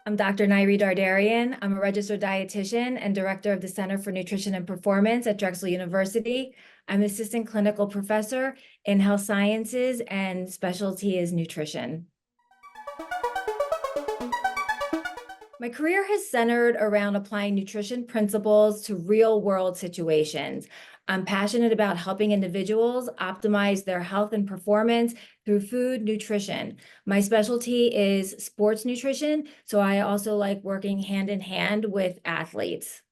I'm Dr. Nyree Dardarian. I'm a registered dietitian and director of the Center for Nutrition and Performance at Drexel University. I'm assistant clinical professor in health sciences and specialty is nutrition. My career has centered around applying nutrition principles to real-world situations. I'm passionate about helping individuals optimize their health and performance through food nutrition. My specialty is sports nutrition, so I also like working hand in hand with athletes.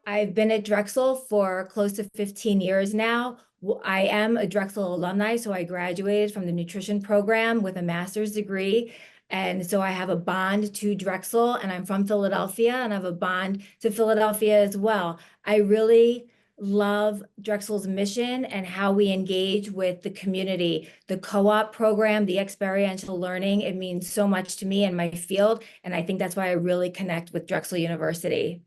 I've been at Drexel for close to 15 years now. I am a Drexel alumni, so I graduated from the nutrition program with a master's degree. And so I have a bond to Drexel, and I'm from Philadelphia, and I have a bond to Philadelphia as well. I really love Drexel's mission and how we engage with the community. The co-op program, the experiential learning, it means so much to me in my field, and I think that's why I really connect with Drexel University.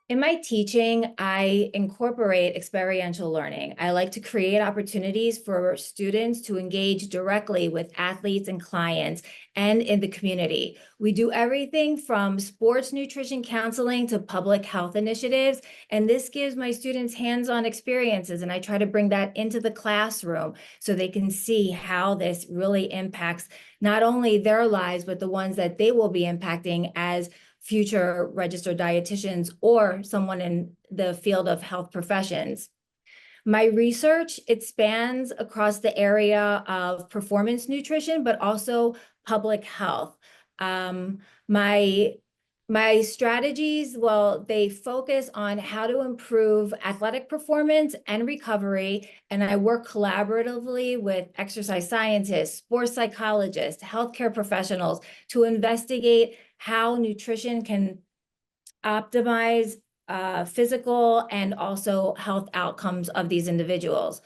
In my teaching, I incorporate experiential learning. I like to create opportunities for students to engage directly with athletes and clients and in the community. We do everything from sports nutrition counseling to public health initiatives, and this gives my students hands-on experiences, and I try to bring that into the classroom so they can see how this really impacts not only their lives, but the ones that they will be impacting as future registered dietitians or someone in the field of health professions. My research, it spans across the area of performance nutrition, but also public health. My strategies, well, they focus on how to improve athletic performance and recovery, and I work collaboratively with exercise scientists, sports psychologists, healthcare professionals to investigate how nutrition can optimize physical and also health outcomes of these individuals.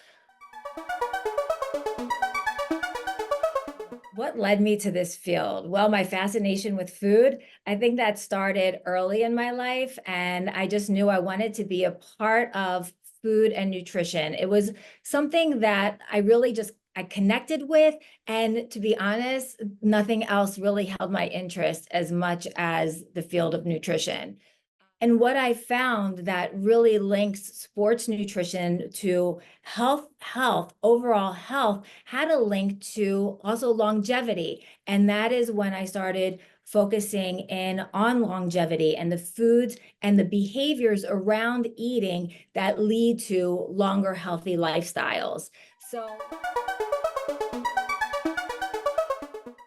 What led me to this field? Well, my fascination with food. I think that started early in my life, and I just knew I wanted to be a part of food and nutrition. It was something that I really I connected with, and to be honest, nothing else really held my interest as much as the field of nutrition. And what I found that really links sports nutrition to overall health, had a link to also longevity. And that is when I started focusing in on longevity and the foods and the behaviors around eating that lead to longer, healthy lifestyles. So,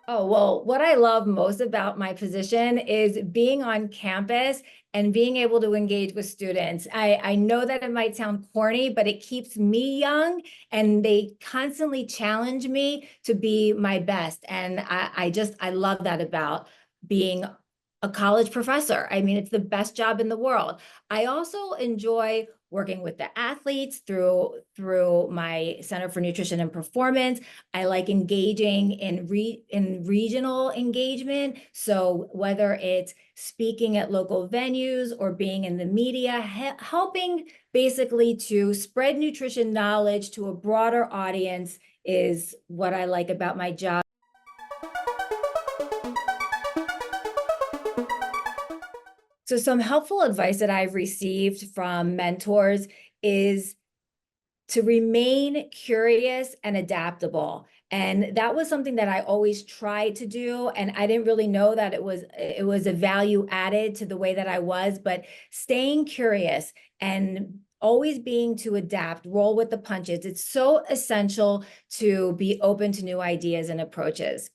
oh, well, what I love most about my position is being on campus and being able to engage with students. I know that it might sound corny, but it keeps me young, and they constantly challenge me to be my best. And I love that about being a college professor. I mean, it's the best job in the world. I also enjoy working with the athletes through my Center for Nutrition and Performance. I like engaging in regional engagement. So whether it's speaking at local venues or being in the media, helping basically to spread nutrition knowledge to a broader audience is what I like about my job. So some helpful advice that I've received from mentors is to remain curious and adaptable. And that was something that I always tried to do. And I didn't really know that it was a value added to the way that I was, but staying curious and always being to adapt, roll with the punches. It's so essential to be open to new ideas and approaches.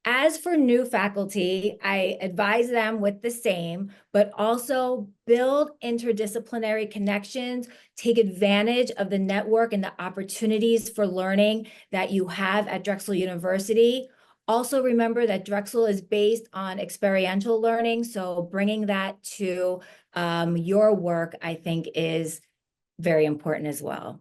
As for new faculty, I advise them with the same, but also build interdisciplinary connections, take advantage of the network and the opportunities for learning that you have at Drexel University. Also remember that Drexel is based on experiential learning, so bringing that to your work, I think, is very important as well.